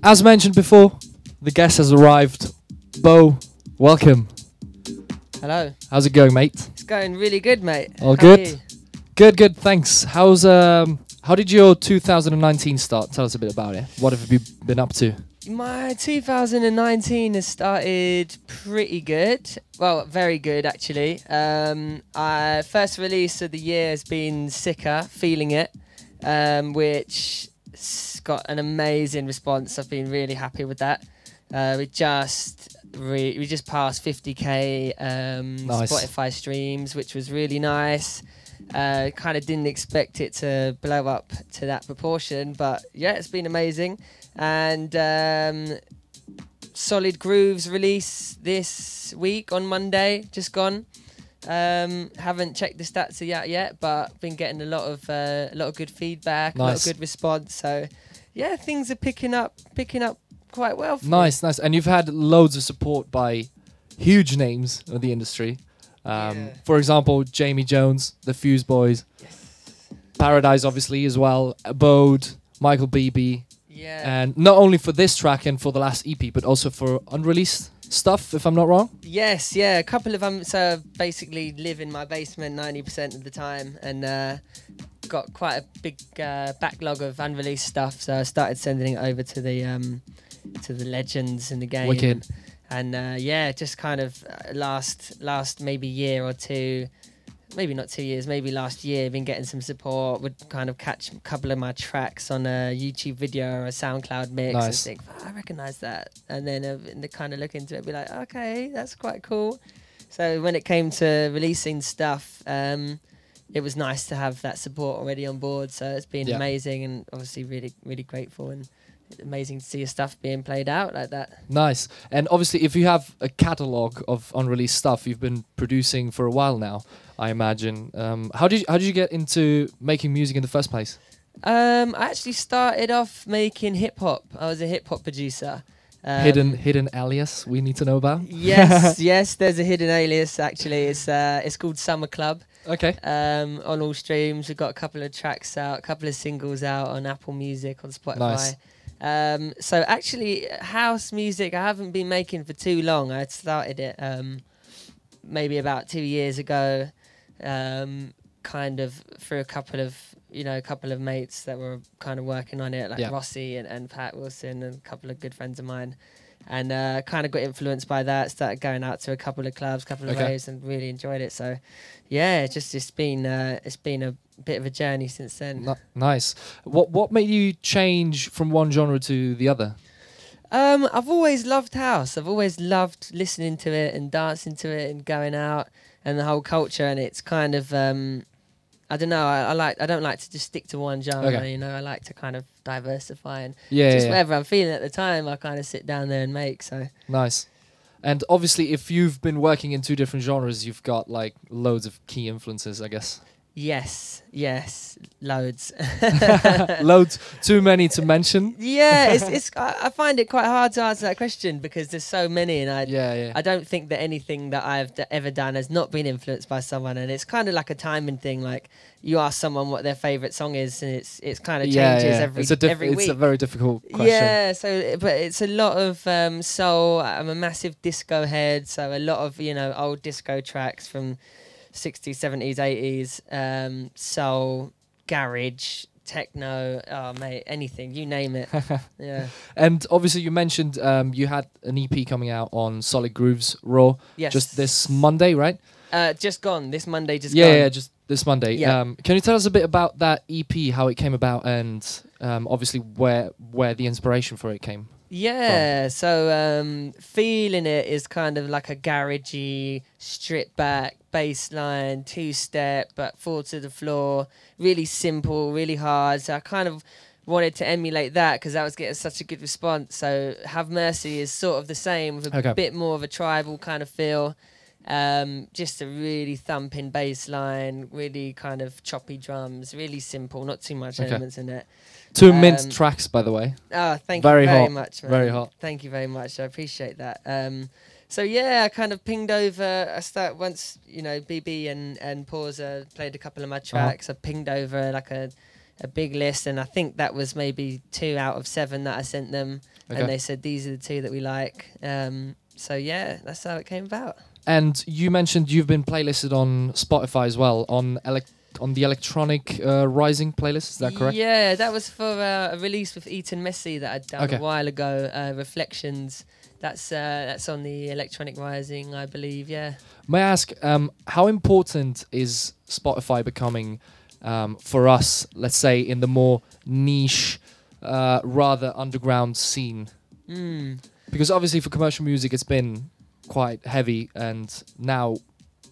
As mentioned before, the guest has arrived. Beau, welcome. Hello. How's it going, mate? It's going really good, mate. All How good? are you? Good, thanks. How did your 2019 start? Tell us a bit about it. What have you been up to? My 2019 has started pretty good. Well, very good, actually. Our first release of the year has been Sicker, Feeling It, which got an amazing response. I've been really happy with that. We just passed 50k Nice. Spotify streams, which was really nice. Kind of didn't expect it to blow up to that proportion, but yeah, it's been amazing. And Solid Grooves release this week on Monday, just gone. Haven't checked the stats yet, but been getting a lot of good feedback, Nice. a lot of good response. So yeah, things are picking up quite well. Nice. And you've had loads of support by huge names of the industry. Yeah. For example, Jamie Jones, the Fuse Boys, Yes. Paradise, obviously, as well, Abode, Michael Beebe. Yeah. And not only for this track and for the last EP, but also for unreleased stuff, if I'm not wrong. Yes, yeah, a couple of them. So I basically live in my basement 90% of the time, and got quite a big backlog of unreleased stuff. So I started sending it over to the legends in the game. Wicked. And yeah, just kind of last maybe year or two, maybe not 2 years, maybe last year, been getting some support. Would kind of catch a couple of my tracks on a YouTube video or a SoundCloud mix. Nice. And think, I recognise that. And then kind of look into it, be like, okay, that's quite cool. So when it came to releasing stuff, it was nice to have that support already on board. So it's been amazing, and obviously really, really grateful, and amazing to see your stuff being played out like that. Nice. And obviously, if you have a catalogue of unreleased stuff you've been producing for a while now, I imagine. How did you get into making music in the first place? I actually started off making hip hop. I was a hip hop producer. Hidden alias we need to know about? Yes, there's a hidden alias actually. It's called Summer Club. Okay. On all streams, we've got a couple of tracks out, a couple of singles out on Apple Music, on Spotify. Nice. So actually, house music I haven't been making for too long. I started it maybe about 2 years ago, kind of through a couple of mates that were kind of working on it, like Rossi and Pat Wilson, and a couple of good friends of mine. And kind of got influenced by that. Started going out to a couple of clubs, couple of raves, and really enjoyed it. So, yeah, it's been a bit of a journey since then. Nice. What made you change from one genre to the other? I've always loved house. I've always loved listening to it and dancing to it and going out and the whole culture. And it's kind of I don't know. I don't like to just stick to one genre. Okay. You know, I like to kind of diversify and Yeah. whatever I'm feeling at the time, I kind of sit down there and make. So Nice. And obviously, if you've been working in two different genres, you've got like loads of key influences, I guess. Yes, loads. Loads, too many to mention. Yeah, it's. I find it quite hard to answer that question because there's so many, and I don't think that anything that I've ever done has not been influenced by someone, and it's kind of like a timing thing. Like you ask someone what their favorite song is, and it's kind of changes every week. It's a very difficult question. Yeah, but it's a lot of soul. I'm a massive disco head, so a lot of old disco tracks from 60s, 70s, 80s, soul, garage, techno, oh mate, anything, you name it. Yeah. And obviously you mentioned you had an EP coming out on Solid Grooves Raw. Yes. Just this Monday, right? Just gone. This Monday gone. Yeah, just this Monday. Yeah. Can you tell us a bit about that EP, how it came about, and obviously where the inspiration for it came? Yeah, so Feeling It is kind of like a garagey, stripped back, bass line, two-step, but fall to the floor, really simple, really hard. So I kind of wanted to emulate that because that was getting such a good response. So Have Mercy is sort of the same with a bit more of a tribal kind of feel. Just a really thumping bass line, really kind of choppy drums, really simple, not too much elements in it. Two mint tracks, by the way. Oh, thank you very much, man. Very hot. Thank you very much. I appreciate that. So yeah, I kind of pinged over. Once BB and Pausa played a couple of my tracks. I pinged over like a big list, and I think that was maybe 2 out of 7 that I sent them. Okay. and they said these are the two that we like. So yeah, that's how it came about. And you mentioned you've been playlisted on Spotify as well, on the electronic rising playlist. Is that correct? Yeah, that was for a release with Eton Messi that I'd done a while ago. Reflections. That's on the electronic rising, I believe. Yeah. May I ask, how important is Spotify becoming for us? Let's say in the more niche, rather underground scene. Because obviously for commercial music, it's been quite heavy, and now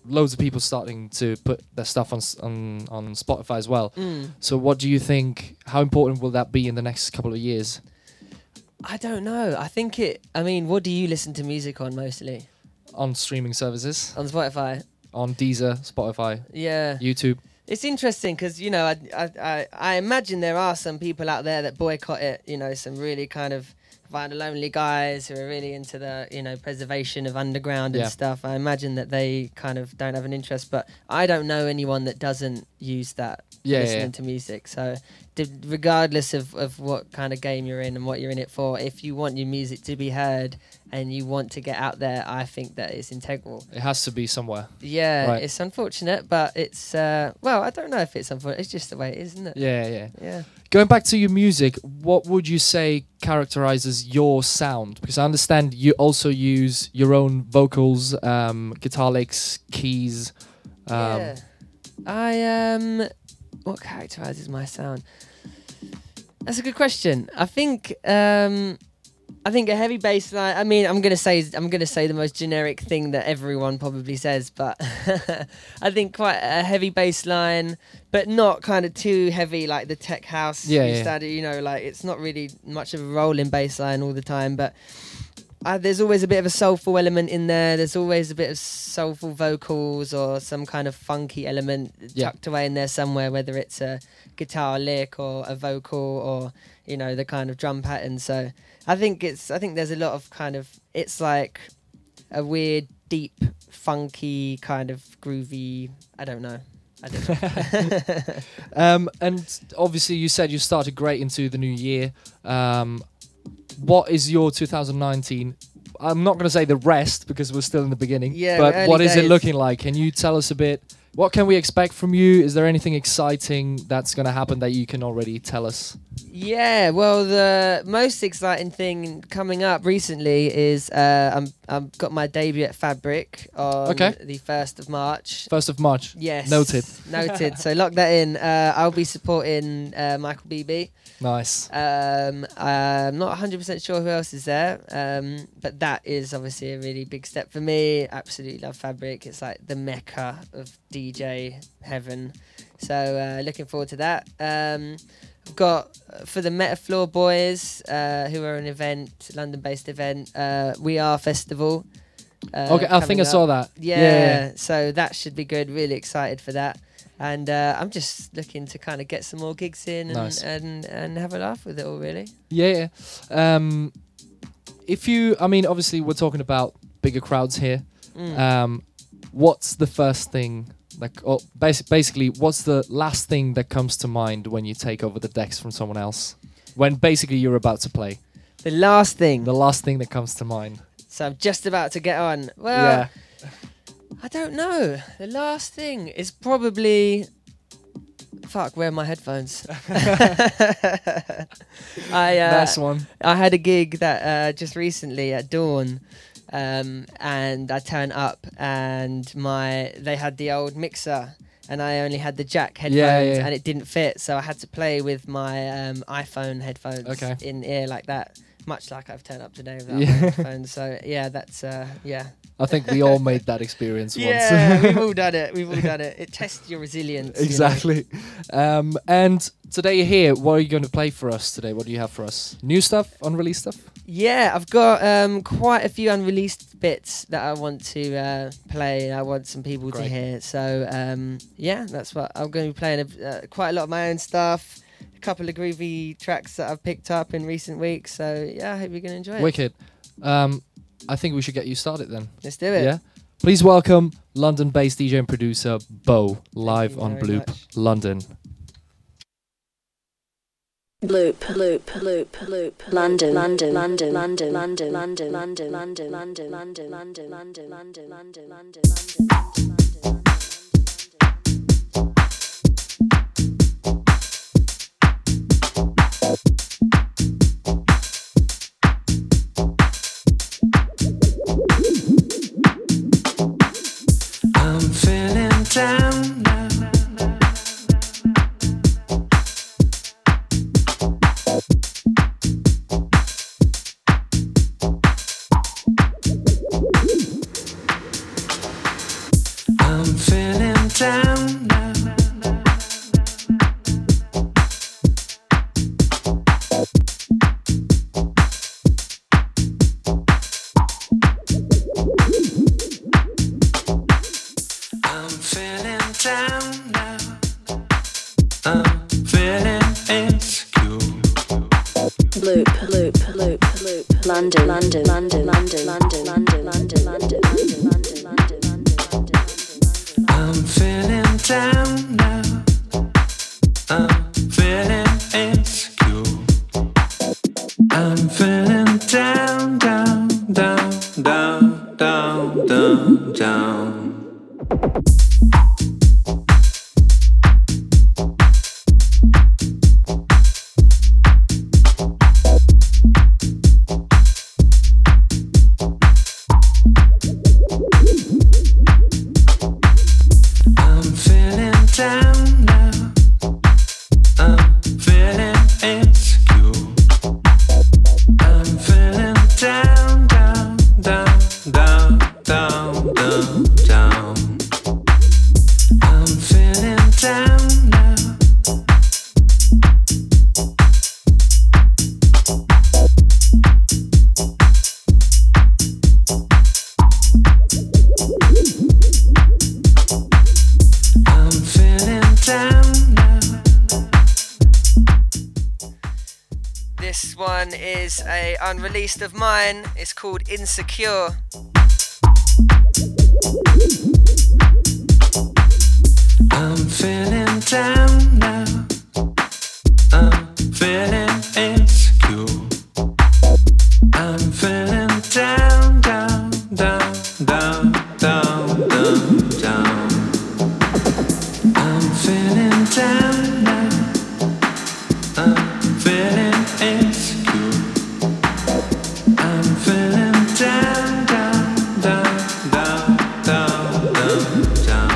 loads of people starting to put their stuff on Spotify as well. So what do you think, how important will that be in the next couple of years? I don't know. I mean, what do you listen to music on mostly? On streaming services. On Spotify. On Deezer, Spotify. Yeah. YouTube. It's interesting because, you know, I imagine there are some people out there that boycott it, you know, some really kind of vinyl only guys who are really into the, you know, preservation of underground and stuff. I imagine that they kind of don't have an interest, but I don't know anyone that doesn't use that listening to music. So regardless of what kind of game you're in and what you're in it for, if you want your music to be heard and you want to get out there, I think that it's integral. It has to be somewhere. Yeah, right. It's unfortunate, but it's, well, I don't know if it's unfortunate. It's just the way it is, isn't it? Yeah. Going back to your music, what would you say characterizes your sound? Because I understand you also use your own vocals, guitar licks, keys. Yeah. What characterizes my sound? That's a good question. I think a heavy bass line. I mean, I'm gonna say the most generic thing that everyone probably says, but I think quite a heavy bass line, but not kind of too heavy like the tech house. Study, you know, like it's not really much of a rolling bass line all the time, but there's always a bit of a soulful element in there. There's always a bit of soulful vocals or some kind of funky element tucked away in there somewhere, whether it's a guitar lick or a vocal or, you know, the kind of drum pattern. So I think there's a lot of kind of, it's like a weird, deep, funky kind of groovy, I don't know. And obviously you said you started great into the new year. What is your 2019? I'm not going to say the rest because we're still in the beginning. Yeah, but what is it looking like? Can you tell us a bit? What can we expect from you? Is there anything exciting that's going to happen that you can already tell us? Yeah, well, the most exciting thing coming up recently is I've got my debut at Fabric on the 1st of March. 1st of March. Yes. Noted. So lock that in. I'll be supporting Michael BB. Nice. I'm not 100% sure who else is there, but that is obviously a really big step for me. Absolutely love Fabric. It's like the mecca of DJ heaven. So looking forward to that. I've got for the Metafloor boys, who are an event, London-based event, We Are Festival. Okay, I think I saw that. Yeah, so that should be good. Really excited for that. And I'm just looking to kind of get some more gigs in and have a laugh with it all, really. Yeah. I mean, obviously we're talking about bigger crowds here. What's the first thing, basically, what's the last thing that comes to mind when you take over the decks from someone else? When basically you're about to play? The last thing that comes to mind. So I'm just about to get on. Well, I don't know. The last thing is probably... Fuck, where are my headphones? Nice one. I had a gig that just recently at Dawn, and I turned up and they had the old mixer and I only had the jack headphones and it didn't fit, so I had to play with my iPhone headphones in ear like that, much like I've turned up today without my headphones. So yeah, that's I think we all made that experience once. Yeah, we've all done it. It tests your resilience. Exactly. You know? And today you're here. What are you going to play for us today? What do you have for us? New stuff? Unreleased stuff? Yeah, I've got quite a few unreleased bits that I want to play. I want some people to hear. So yeah, that's what I'm going to be playing. Quite a lot of my own stuff. A couple of groovy tracks that I've picked up in recent weeks. So yeah, I hope you're going to enjoy it. Wicked. I think we should get you started then. Let's do it. Yeah. Please welcome London-based DJ and producer Beau, live on Bloop, London. Bloop, loop, loop, loop. London, London, London, London, London, London, London, London, London, London, London, London, London, London, London, London. I'm feeling down now. I'm feeling down now. I'm feeling down now. I'm feeling insecure. Bloop, loop, loop, loop. London, London, London, London, London, London, London, London, London, London, London, London. I'm feeling down now. I'm feeling insecure. I'm feeling down, down, down, down, down, down, down. I'm feeling down now. I'm feeling insecure. I'm feeling down, down, down, down, down, down, down. I'm feeling down now. I'm feeling down now. This one is a unreleased of mine. It's called Insecure. I'm feeling down now. I'm feeling insecure. I'm feeling down, down, down, down, down, down, down. I'm feeling down now. I'm feeling insecure. I'm feeling down, down, down, down, down, down, down.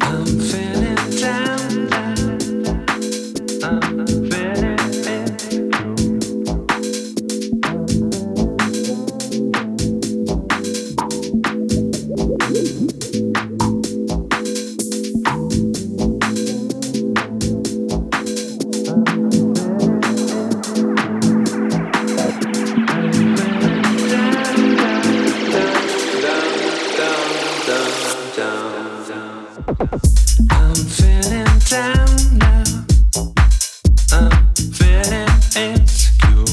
I'm feeling down now. I'm feeling insecure. I'm feeling down now. I'm feeling insecure.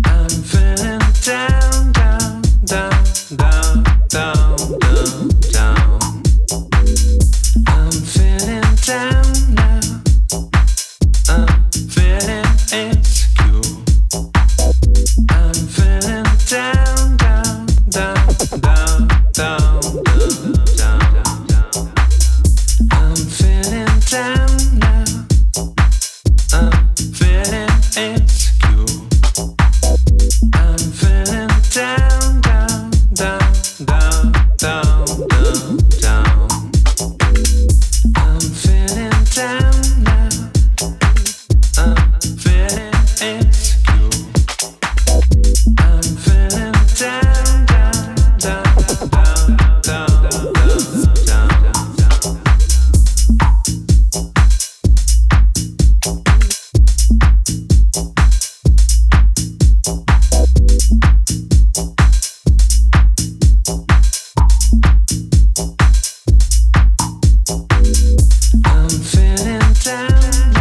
I'm feeling down, down, down, down, down, down, down. I'm feeling down now. I'm feeling insecure. I'm feeling down, down, down, down, down, down, down. I'm feeling down now. I'm feeling insecure. I'm feeling down, down, down, down, down, down, down. I'm feeling down now. I'm feeling insecure. I'm feeling down, down, down, down, down, down, down, down. I'm feeling down now.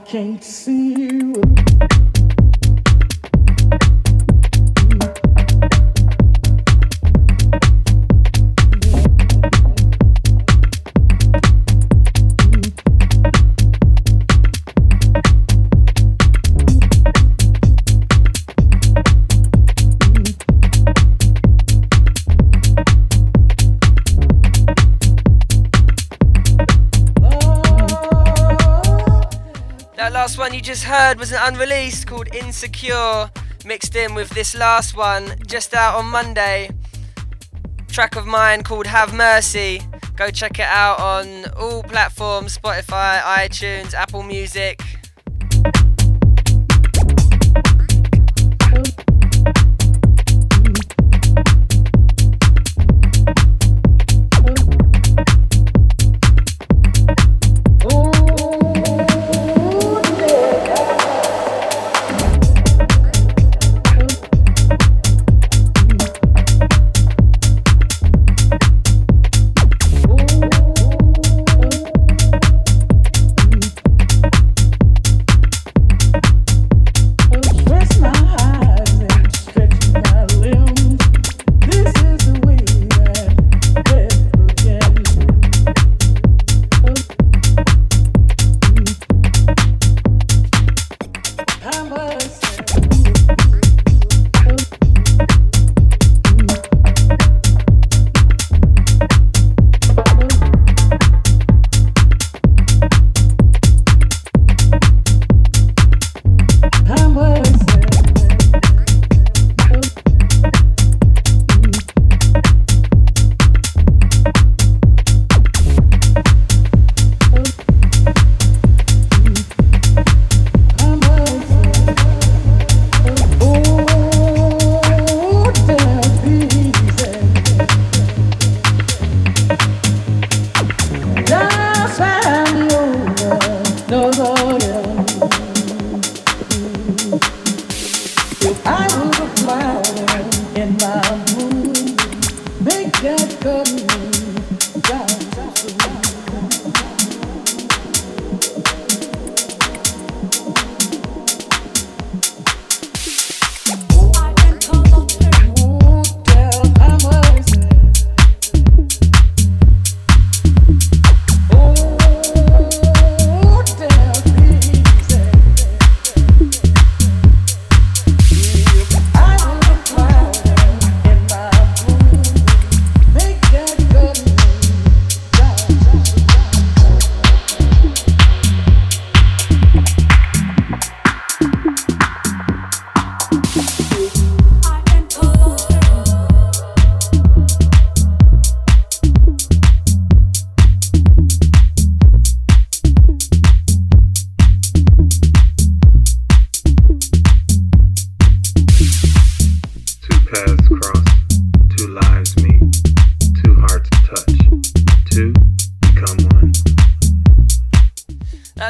can't see you. Last one you just heard was an unreleased called Insecure, mixed in with this last one just out on Monday. Track of mine called Have Mercy. Go check it out on all platforms: Spotify, iTunes, Apple Music.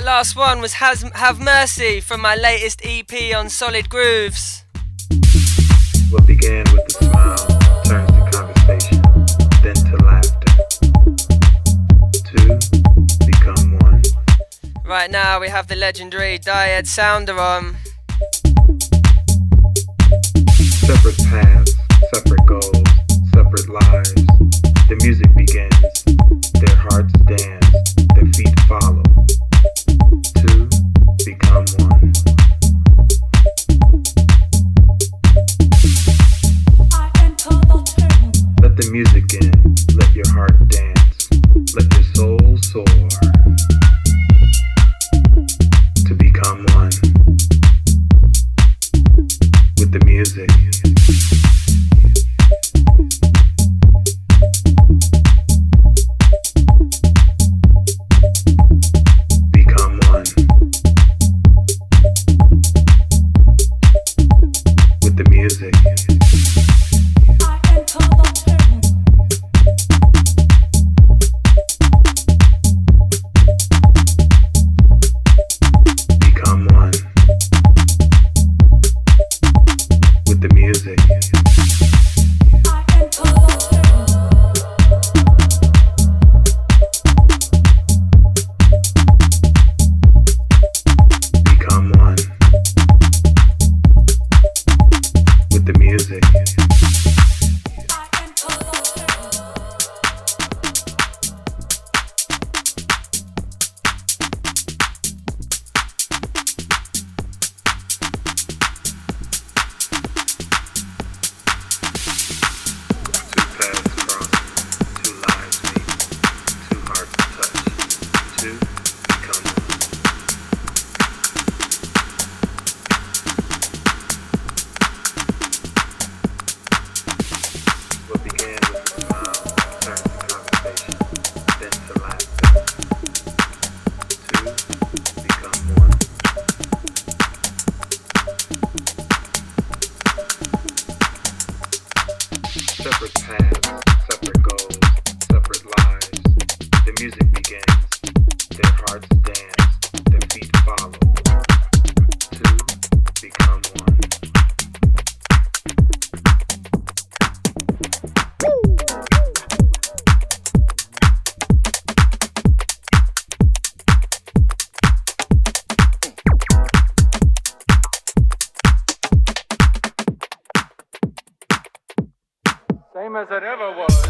Last one was Have Mercy from my latest EP on Solid Grooves. What began with a smile turns to conversation, then to laughter. Two become one. Right now we have the legendary Dyad Sounder on. Separate paths, separate goals, separate lives. The music begins, their hearts dance, their feet follow. Two become one. Let the music in, let your heart dance, let your soul soar. To become one with the music. paths, separate goals, separate lives. The music begins, their hearts dance, their feet follow. Two become one. Same as it ever was.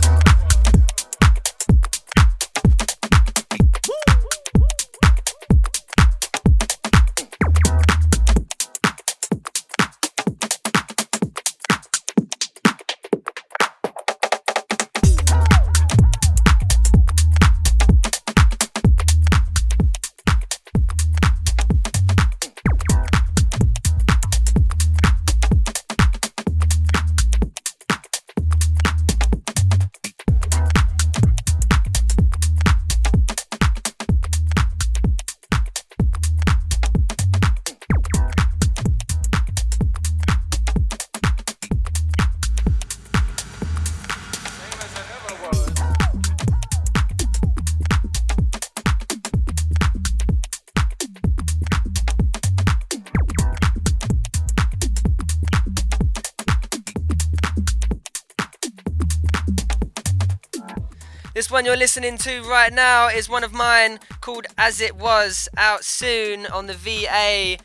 This one you're listening to right now is one of mine called As It Was, out soon on the VA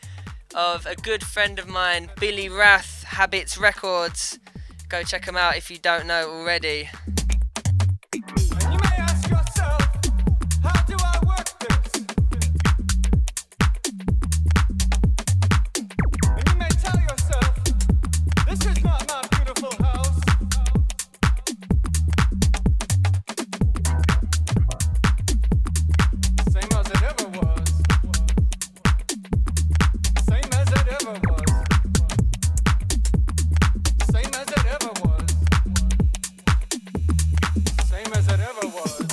of a good friend of mine, Billy Rath, Habits Records. Go check them out if you don't know already. And you may ask yourself, how do I work this? And you may tell yourself, this is not my beautiful house. Same as it ever was. Same as it ever was. Same as it ever was. Same as it ever was.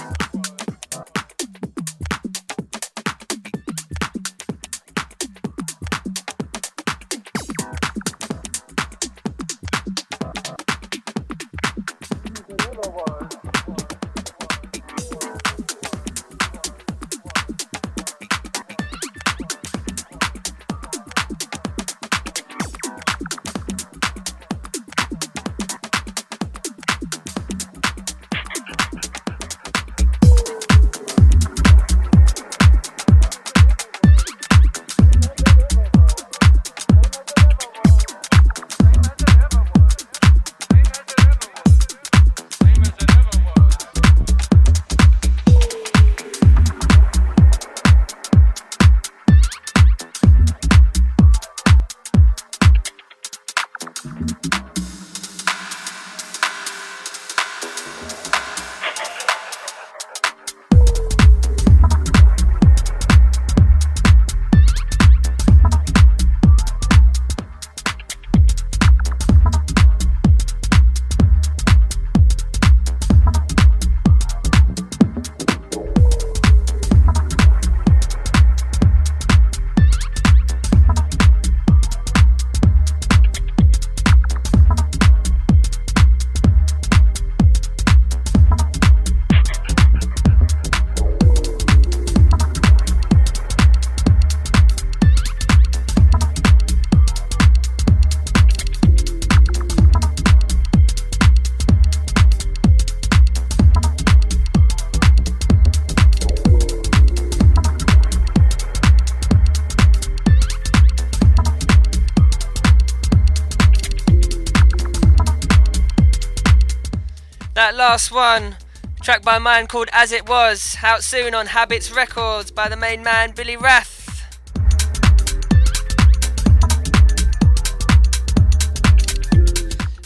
That last one, track by mine called As It Was, out soon on Habits Records by the main man Billy Rath.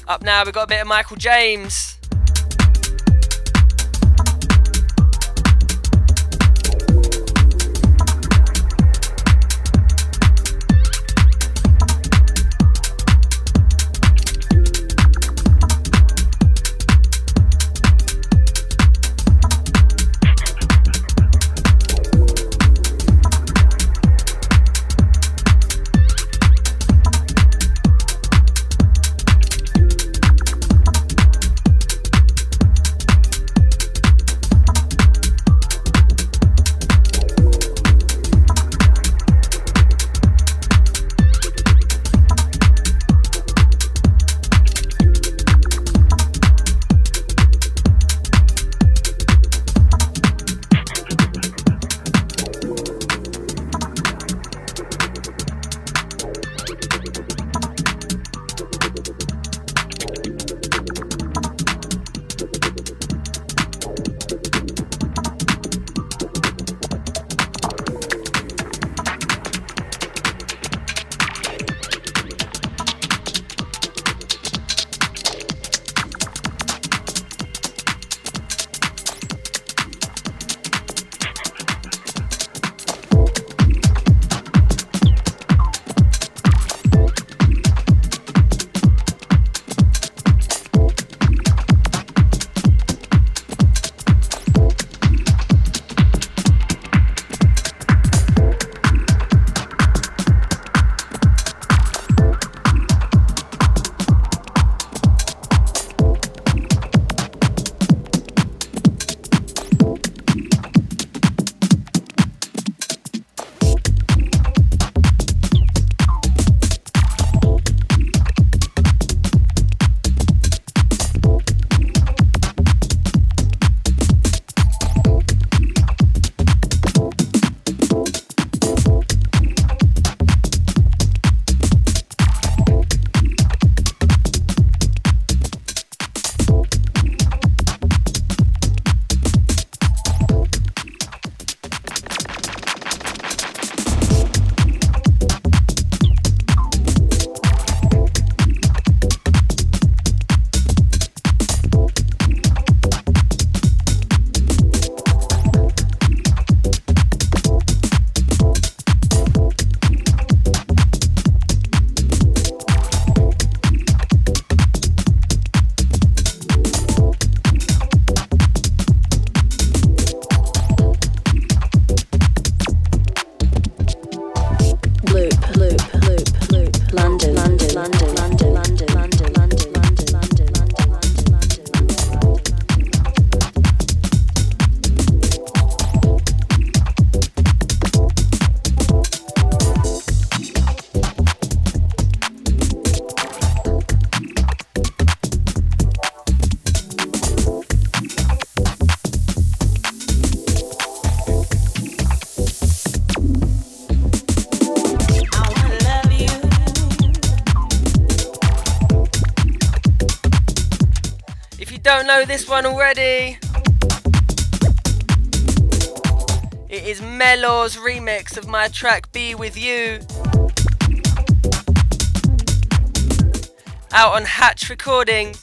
Up now we've got a bit of Michael James. know this one already. It is Melo's remix of my track Be With You. Out on Hatch Recording.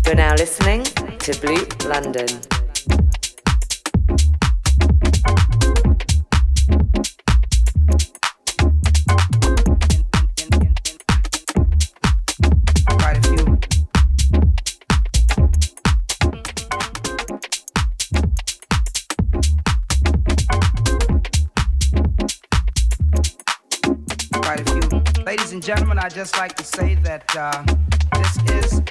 You're now listening to Bloop London. Ladies and gentlemen, I'd just like to say that this is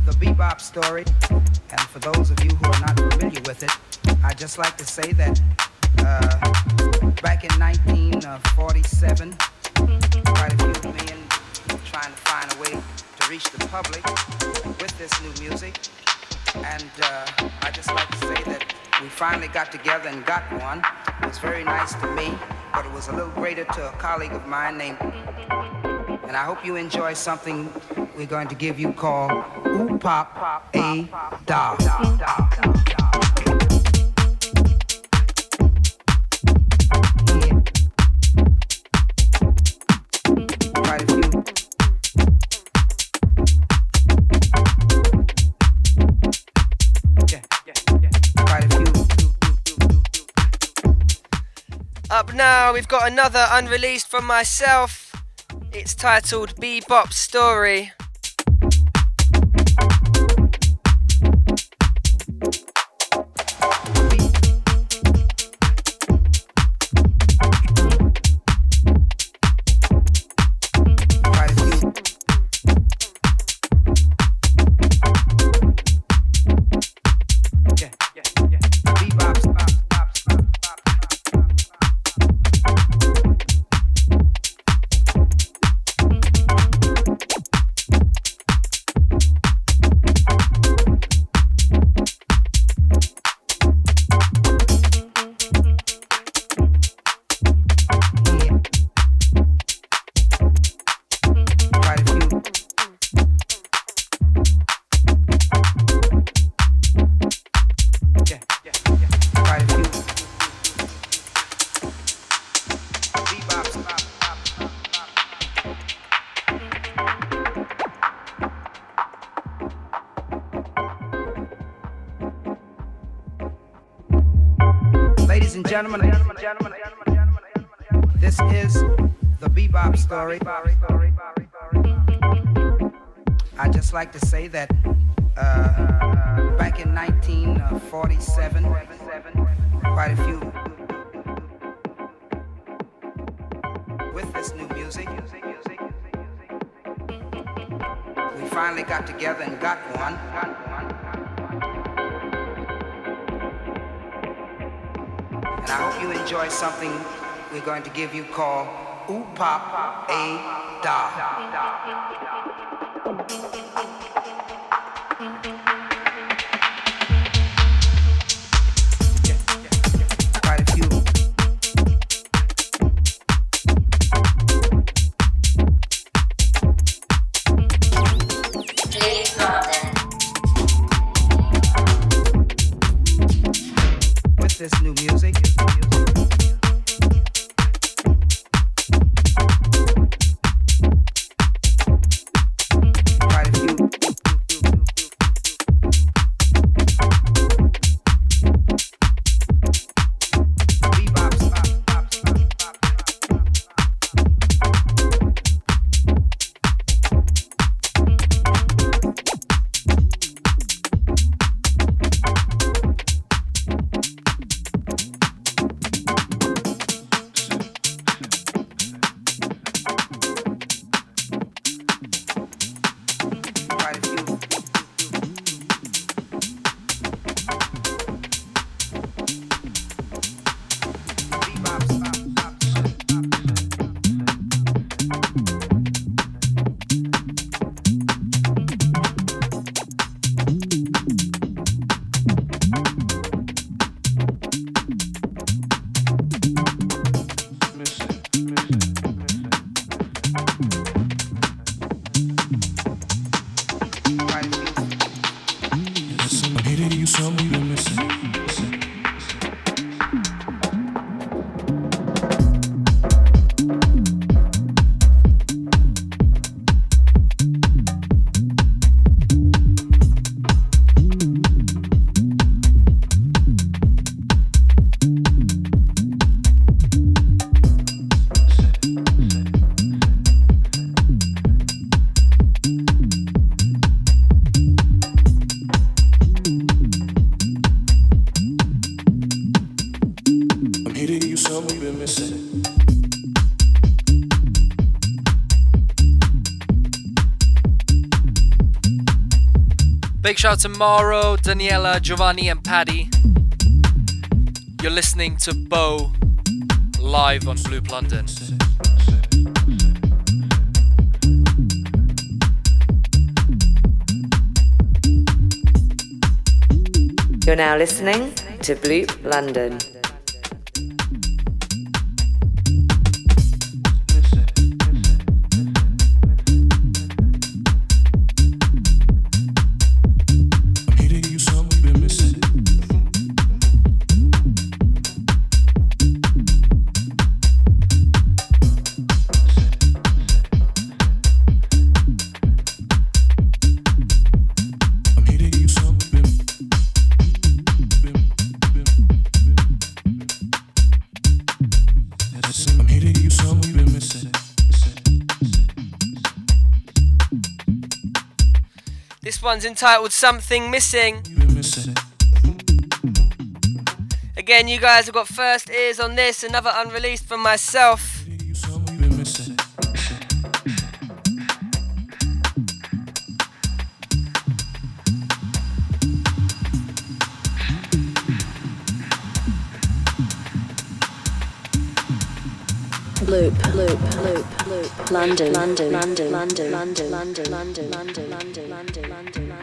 the bebop story, and for those of you who are not familiar with it, I'd just like to say that back in 1947, quite a few men were trying to find a way to reach the public with this new music, and I'd just like to say that we finally got together and got one. It was very nice to me, but it was a little greater to a colleague of mine named, and I hope you enjoy something we're going to give you called Ooh Pop A Da. Quite a few. Quite a few. Up now, we've got another unreleased from myself. It's titled Bebop Story. Ladies and gentlemen, this is the bebop story. I'd just like to say that back in 1947, quite a few with this new music. We finally got together and got one. And I hope you enjoy something we're going to give you called Ooh Pop A Da. Quite a few. With this new music. Quite a few. Big shout out to Mauro, Daniela, Giovanni and Paddy. You're listening to Beau live on Bloop London. You're now listening to Bloop London. This one's entitled Something Missing. Again, you guys have got first ears on this, another unreleased from myself. Bloop, Bloop, Bloop, Bloop, London, London, London, London, London, London, London, London, London, London, London, London, London.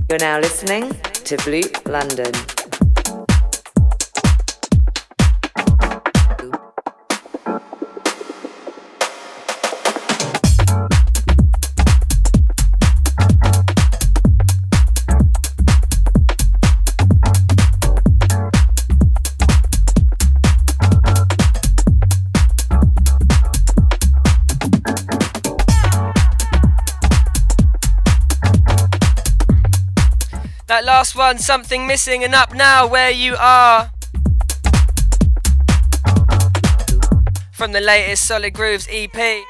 You're now listening to Bloop London. That last one, Something Missing, and Up Now, Where You Are. From the latest Solid Grooves EP.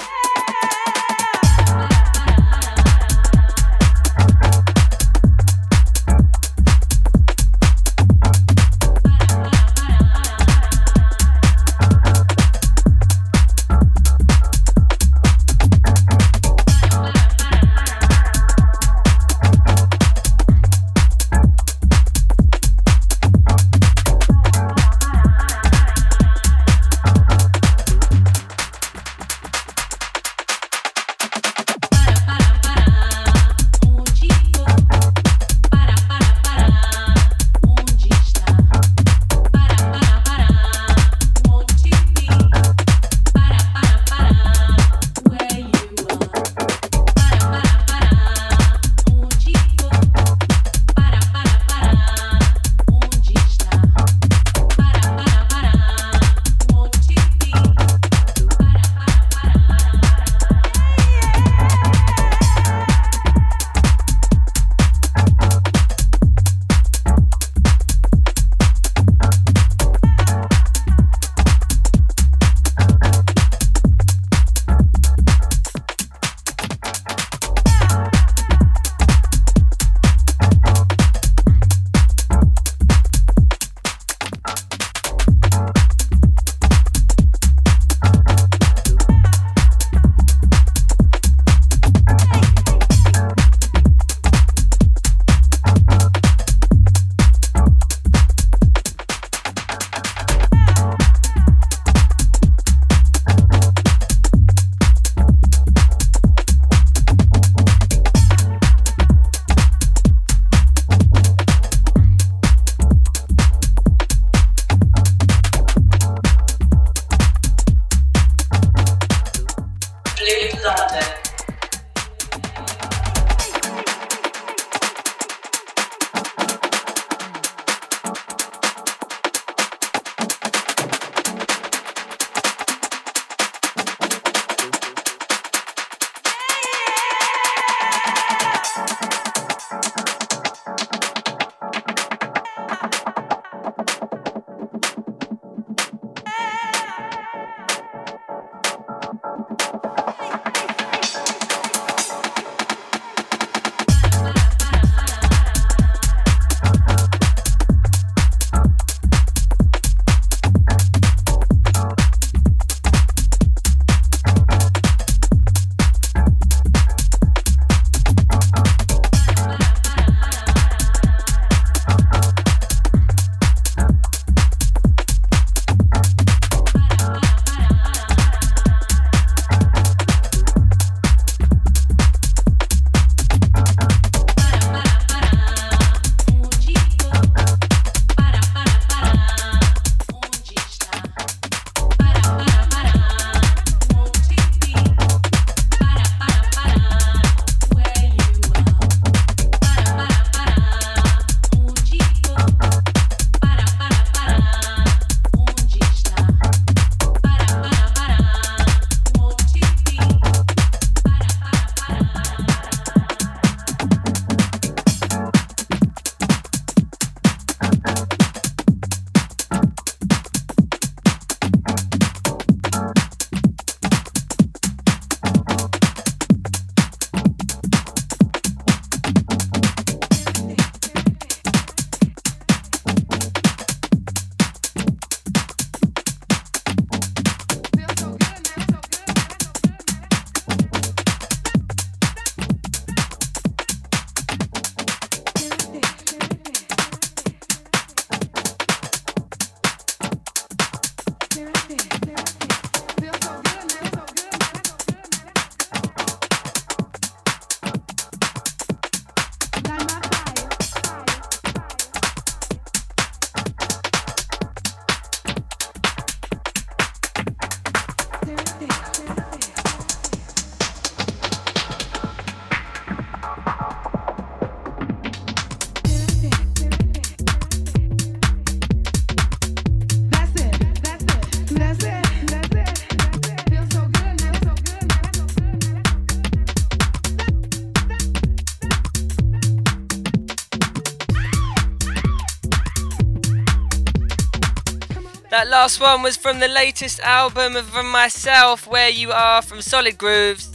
That last one was from the latest album from myself, Where You Are, from Solid Grooves.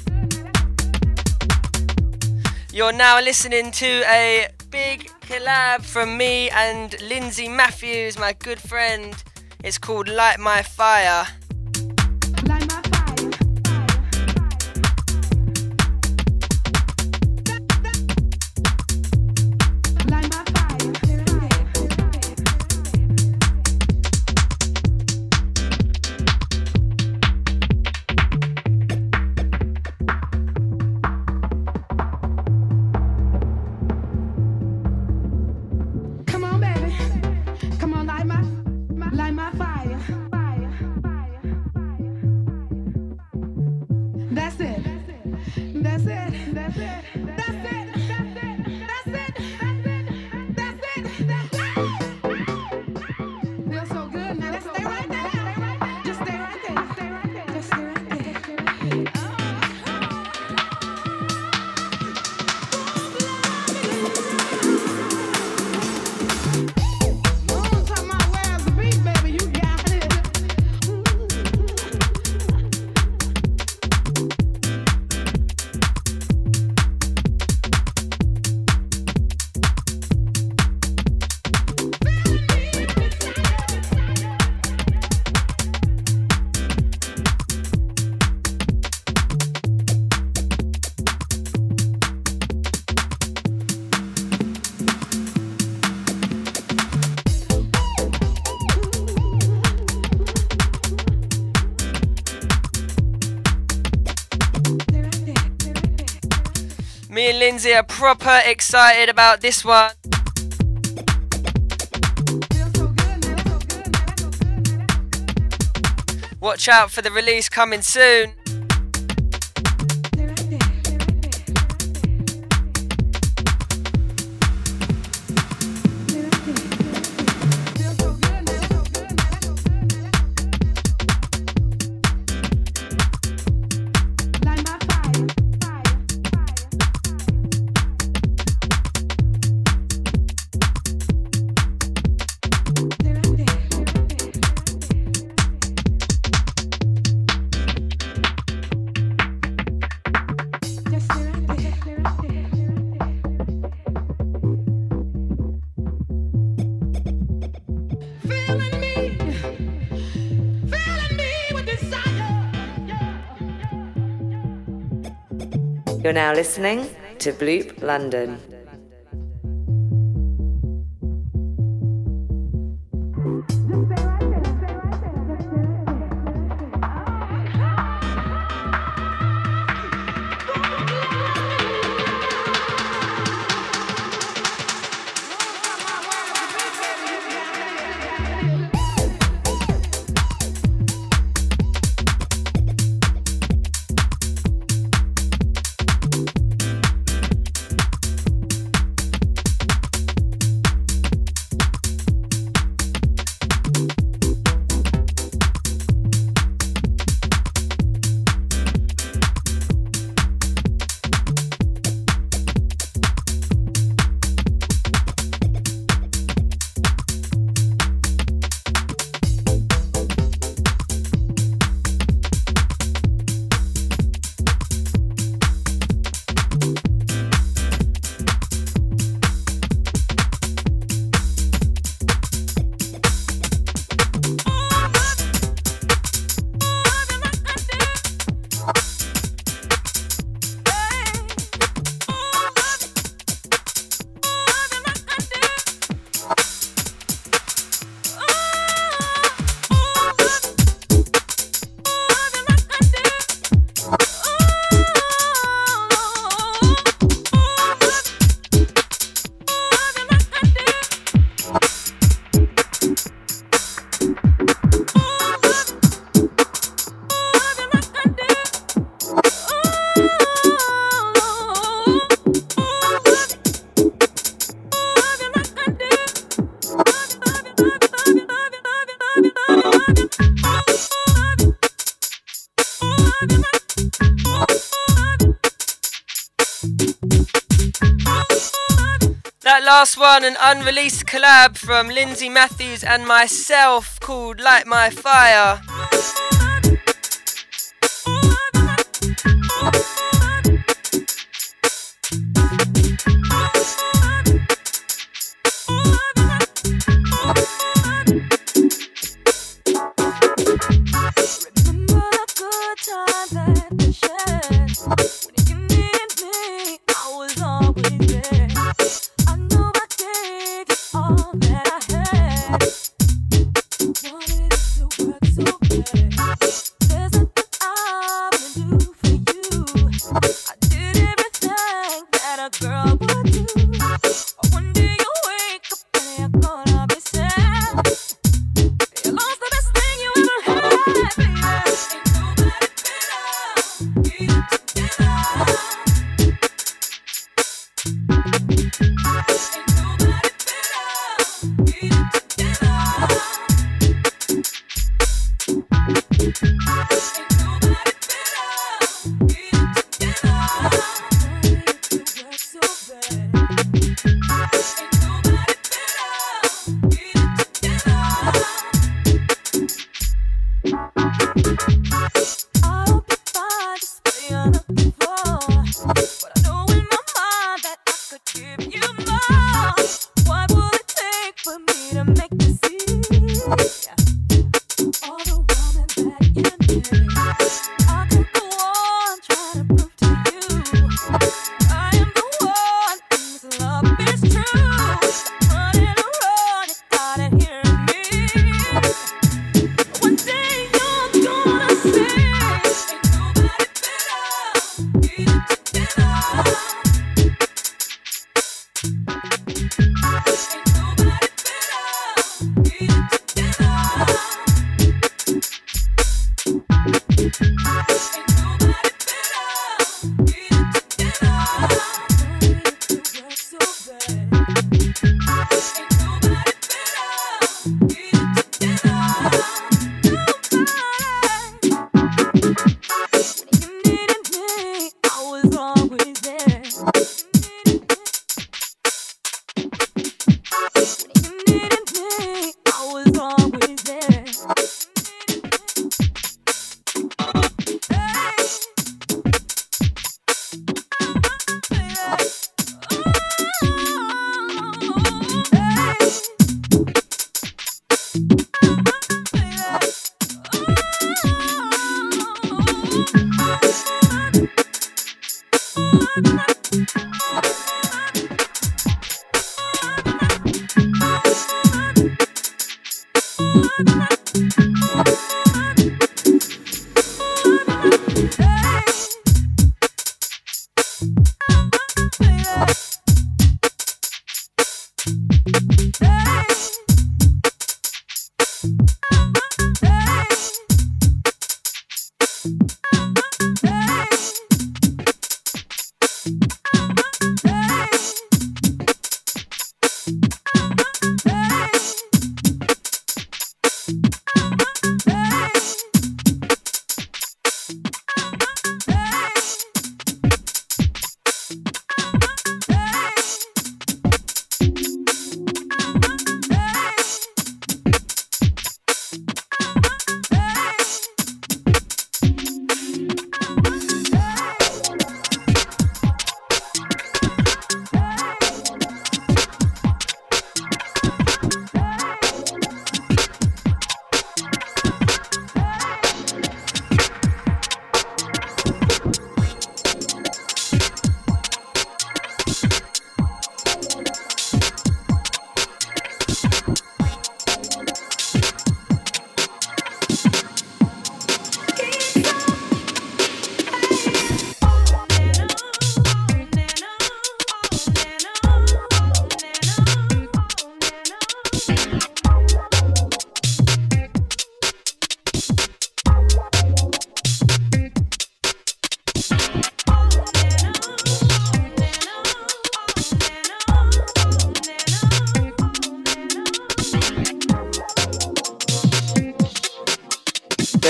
You're now listening to a big collab from me and Lindsay Matthews, my good friend. It's called Light My Fire. Me and Lindsay are proper excited about this one. Watch out for the release coming soon. You're now listening to Bloop London. That last one, an unreleased collab from Lindsay Matthews and myself called Light My Fire.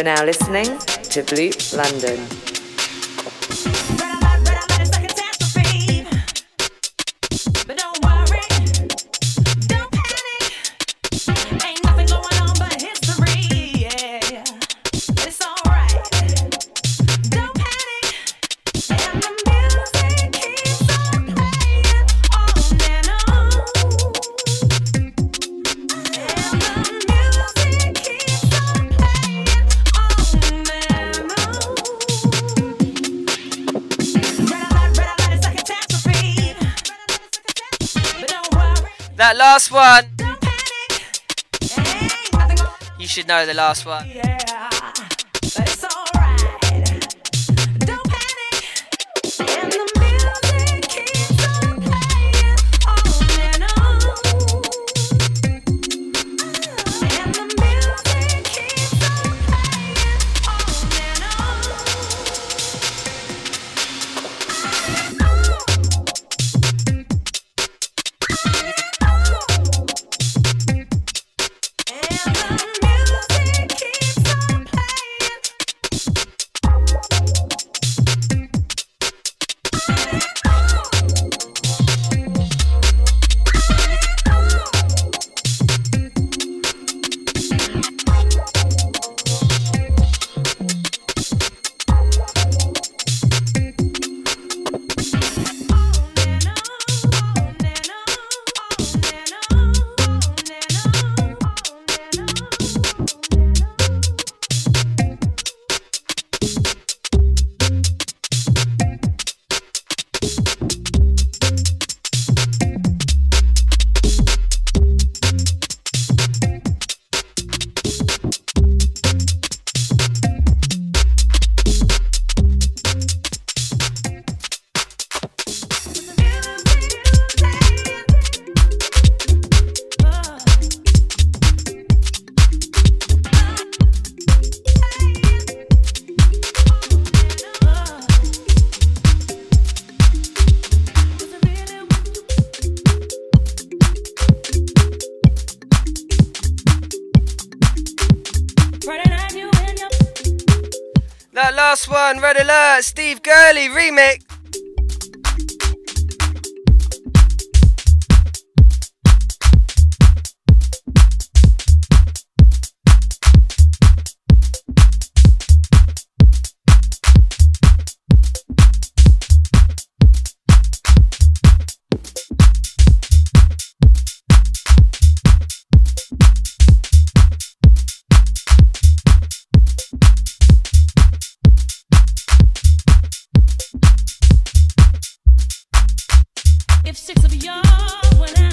You're now listening to Bloop London. But don't worry. That last one. You should know the last one. That last one, Red Alert, Steve Gurley remix. If six of y'all went out,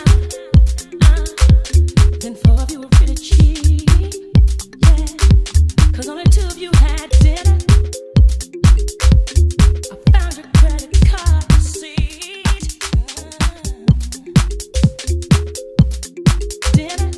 then four of you were pretty cheap, yeah. 'Cause only two of you had dinner. I found your credit card receipt. Dinner.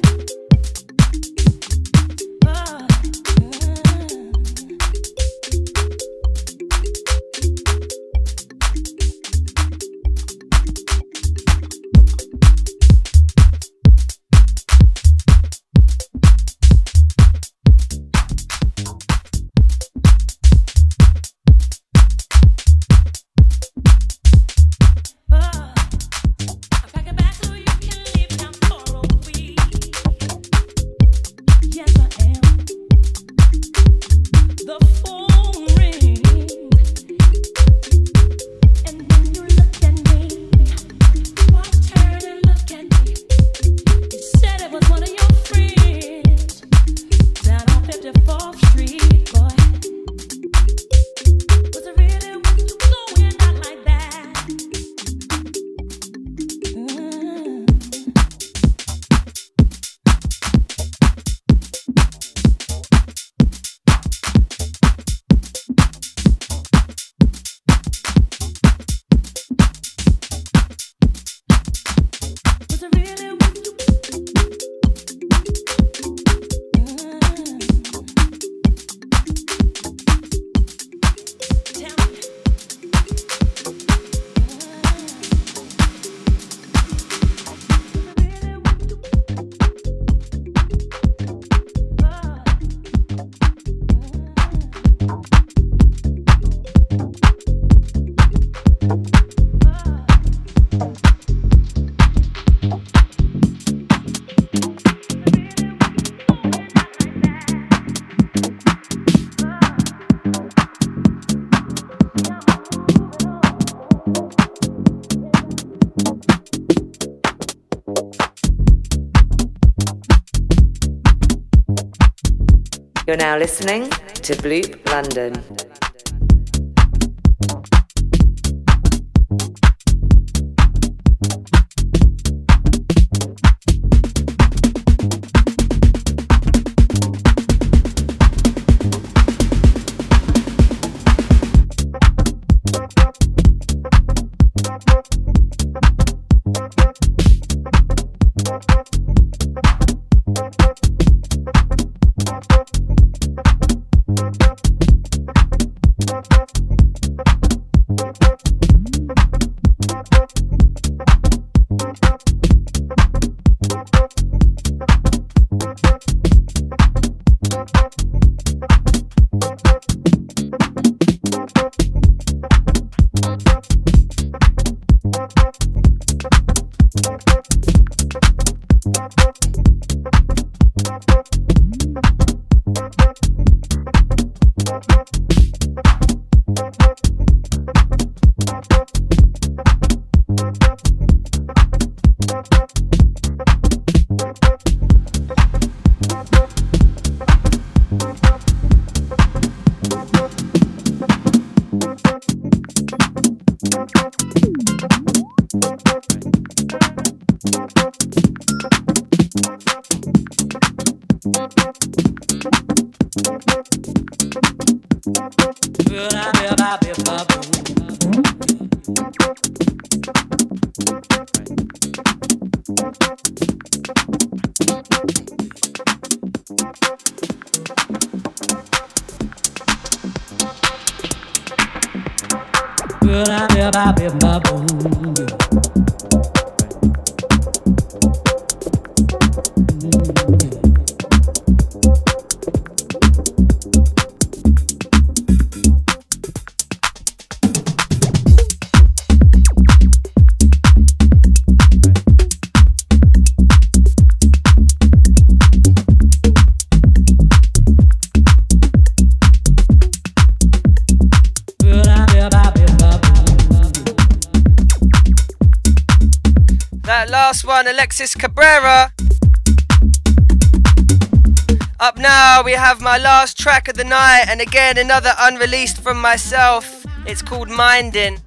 You're now listening to Bloop London. That last one, Alexis Cabrera. Up now, we have my last track of the night, and again, another unreleased from myself. It's called Mindin'.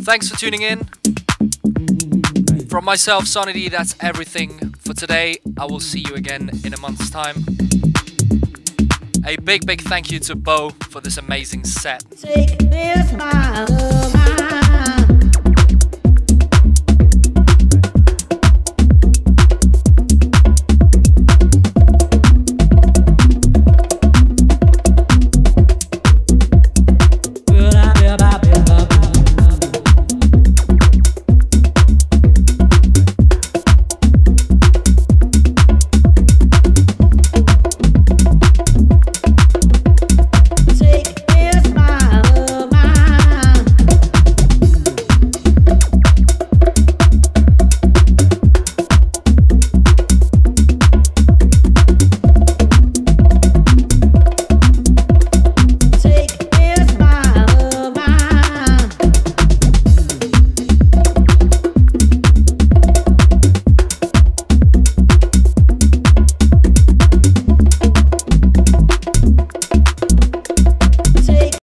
Thanks for tuning in. From myself, Sonidy, that's everything for today. I will see you again in a month's time. A big thank you to Beau for this amazing set. Take this, my love.